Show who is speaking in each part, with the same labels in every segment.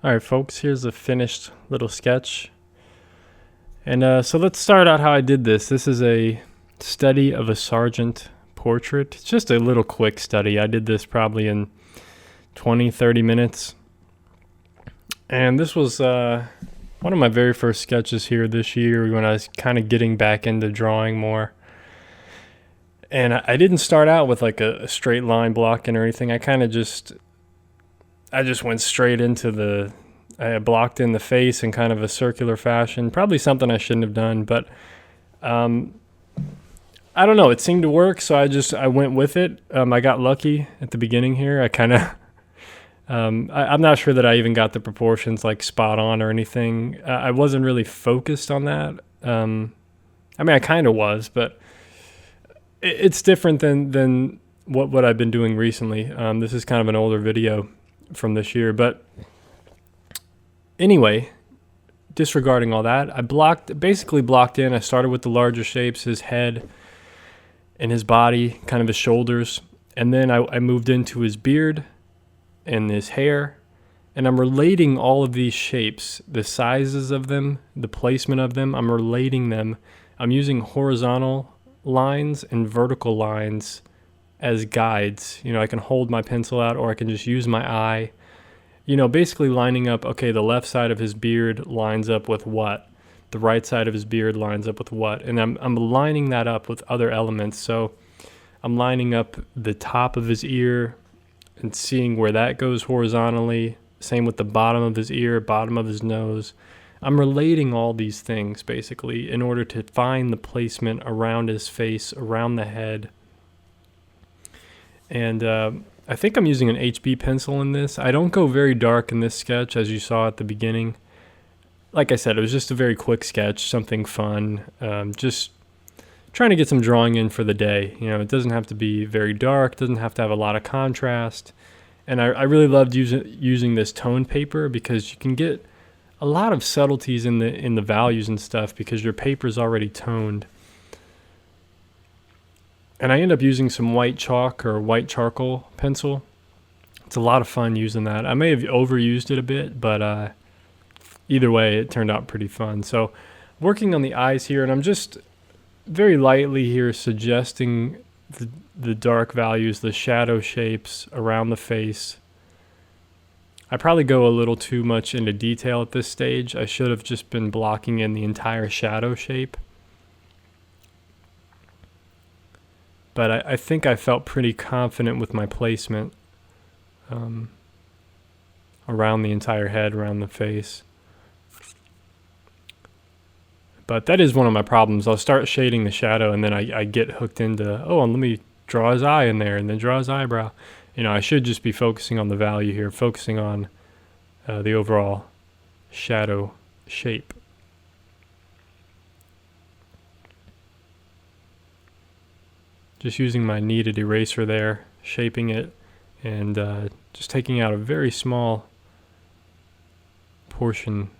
Speaker 1: All right, folks, here's a finished little sketch. And so let's start out how I did this. This is a study of a Sargent portrait. It's just a little quick study. I did this probably in 20, 30 minutes. And this was one of my very first sketches here this year when I was kind of getting back into drawing more. And I didn't start out with like a straight line blocking or anything. I just went straight into I blocked in the face in kind of a circular fashion. Probably something I shouldn't have done, but I don't know. It seemed to work, so I went with it. I got lucky at the beginning here. I'm not sure that I even got the proportions like spot on or anything. I wasn't really focused on that. I kind of was, but it's different than what I've been doing recently. This is kind of an older video from this year, but anyway, disregarding all that, I basically blocked in. I started with the larger shapes, his head and his body, kind of his shoulders, and then I moved into his beard and his hair, and I'm relating all of these shapes, the sizes of them, the placement of them, I'm relating them. I'm using horizontal lines and vertical lines as guides. I can hold my pencil out or I can just use my eye. Basically lining up, okay, the left side of his beard lines up with what? The right side of his beard lines up with what? And I'm lining that up with other elements. So I'm lining up the top of his ear and seeing where that goes horizontally. Same with the bottom of his ear, bottom of his nose. I'm relating all these things basically in order to find the placement around his face, around the head. And I think I'm using an HB pencil in this. I don't go very dark in this sketch, as you saw at the beginning. Like I said, it was just a very quick sketch, something fun. Just trying to get some drawing in for the day. It doesn't have to be very dark, doesn't have to have a lot of contrast. And I really loved using this toned paper because you can get a lot of subtleties in the values and stuff because your paper's already toned. And I end up using some white chalk or white charcoal pencil. It's a lot of fun using that. I may have overused it a bit, but either way, it turned out pretty fun. So working on the eyes here, and I'm just very lightly here suggesting the dark values, the shadow shapes around the face. I probably go a little too much into detail at this stage. I should have just been blocking in the entire shadow shape. But I think I felt pretty confident with my placement around the entire head, around the face. But that is one of my problems. I'll start shading the shadow and then I get hooked into, let me draw his eye in there and then draw his eyebrow. I should just be focusing on the value here, focusing on the overall shadow shape. Just using my kneaded eraser there, shaping it, and just taking out a very small portion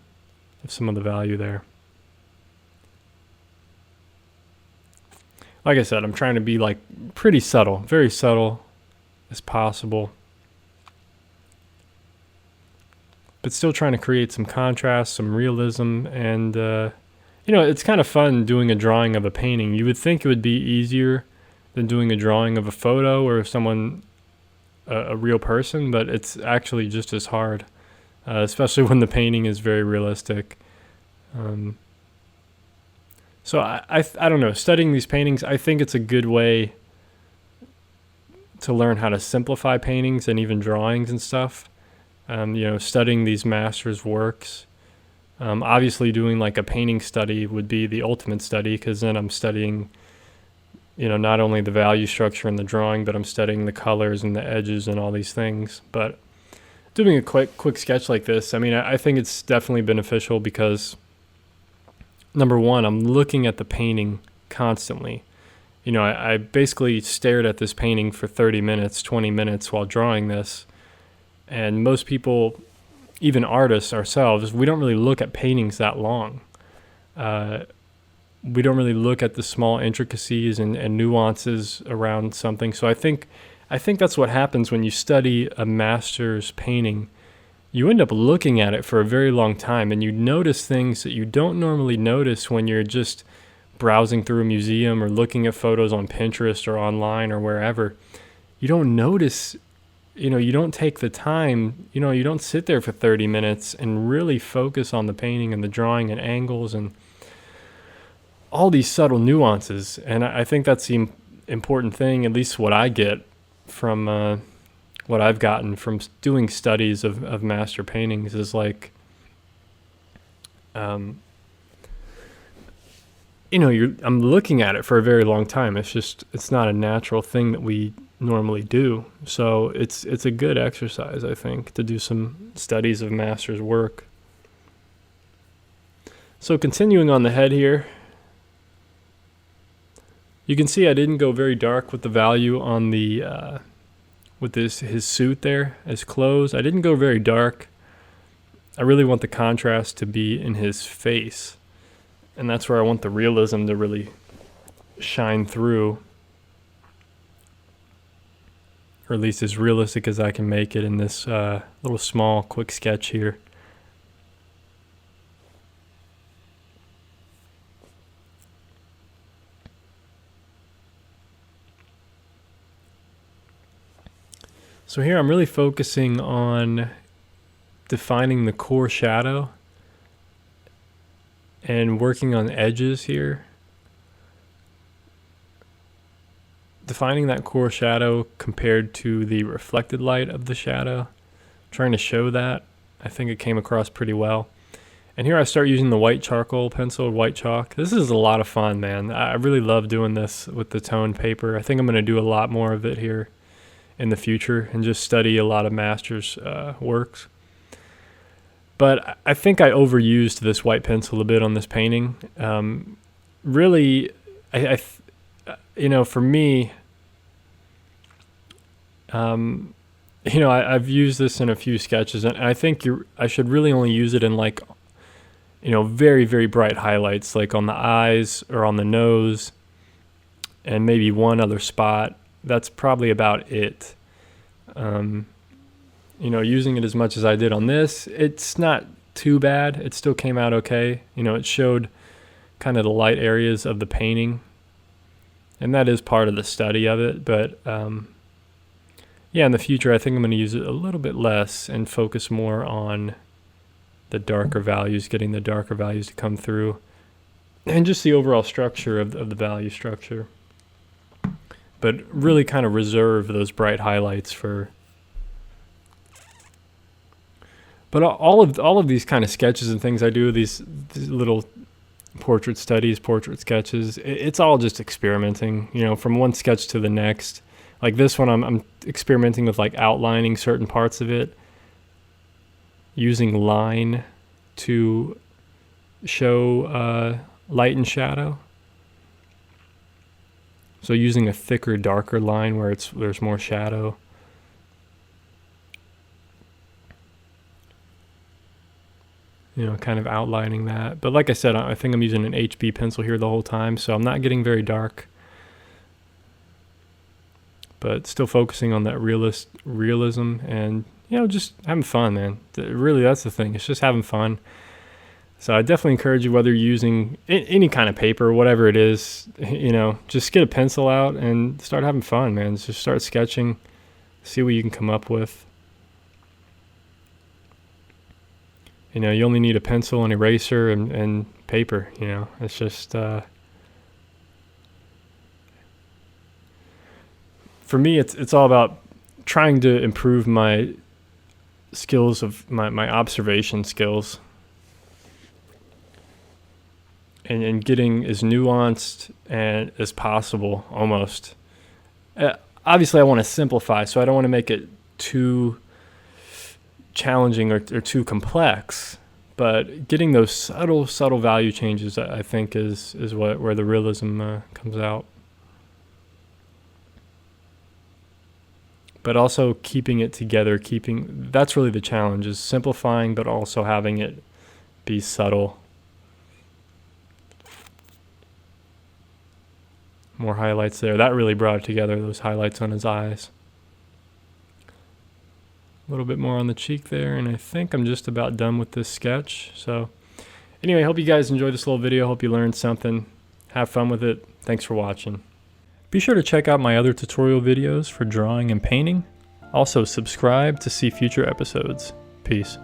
Speaker 1: of some of the value there. Like I said, I'm trying to be like pretty subtle, very subtle as possible, but still trying to create some contrast, some realism, and it's kind of fun doing a drawing of a painting. You would think it would be easier than doing a drawing of a photo or someone, a real person, but it's actually just as hard, especially when the painting is very realistic. So I don't know, studying these paintings, I think it's a good way to learn how to simplify paintings and even drawings and stuff. Studying these masters' works. Obviously doing like a painting study would be the ultimate study because then I'm studying not only the value structure in the drawing, but I'm studying the colors and the edges and all these things. But doing a quick sketch like this, I think it's definitely beneficial because, number one, I'm looking at the painting constantly. I basically stared at this painting for 30 minutes, 20 minutes while drawing this. And most people, even artists ourselves, we don't really look at paintings that long. We don't really look at the small intricacies and nuances around something. So I think that's what happens when you study a master's painting. you end up looking at it for a very long time, and you notice things that you don't normally notice when you're just browsing through a museum or looking at photos on Pinterest or online or wherever. You don't notice, you don't take the time, you don't sit there for 30 minutes and really focus on the painting and the drawing and angles and all these subtle nuances. And I think that's the important thing, at least what I get from what I've gotten from doing studies of master paintings, is like, I'm looking at it for a very long time. It's not a natural thing that we normally do. So it's a good exercise, I think, to do some studies of master's work. So continuing on the head here, you can see I didn't go very dark with the value on the with his suit there, his clothes. I didn't go very dark. I really want the contrast to be in his face, and that's where I want the realism to really shine through, or at least as realistic as I can make it in this little small quick sketch here. So here I'm really focusing on defining the core shadow and working on edges here. Defining that core shadow compared to the reflected light of the shadow. Trying to show that. I think it came across pretty well. And here I start using the white charcoal pencil, white chalk. This is a lot of fun, man. I really love doing this with the toned paper. I think I'm going to do a lot more of it here in the future and just study a lot of masters' works. But I think I overused this white pencil a bit on this painting. Really, for me, I've used this in a few sketches, and I think I should really only use it in very, very bright highlights, like on the eyes or on the nose, and maybe one other spot. That's probably about it. Using it as much as I did on this, it's not too bad. It still came out okay. It showed kind of the light areas of the painting, and that is part of the study of it. But in the future, I think I'm going to use it a little bit less and focus more on the darker values, getting the darker values to come through, and just the overall structure of the value structure. But really kind of reserve those bright highlights for. But all of these kind of sketches and things I do, these little portrait studies, portrait sketches, it's all just experimenting, from one sketch to the next. Like this one, I'm experimenting with like outlining certain parts of it, using line to show light and shadow. So using a thicker, darker line where there's more shadow. Kind of outlining that. But like I said, I think I'm using an HB pencil here the whole time, so I'm not getting very dark. But still focusing on that realism and, just having fun, man. Really, that's the thing. It's just having fun. So I definitely encourage you, whether you're using any kind of paper, whatever it is, just get a pencil out and start having fun, man. Just start sketching, see what you can come up with. You only need a pencil, an eraser, and paper, It's just, for me, it's all about trying to improve my skills of my observation skills. And getting as nuanced and as possible, almost. Obviously, I want to simplify, so I don't want to make it too challenging or too complex. But getting those subtle value changes, I think, is where the realism comes out. But also keeping it together, that's really the challenge, is simplifying, but also having it be subtle. More highlights there. That really brought it together, those highlights on his eyes. A little bit more on the cheek there, and I think I'm just about done with this sketch. So anyway, hope you guys enjoyed this little video. Hope you learned something. Have fun with it. Thanks for watching. Be sure to check out my other tutorial videos for drawing and painting. Also, subscribe to see future episodes. Peace.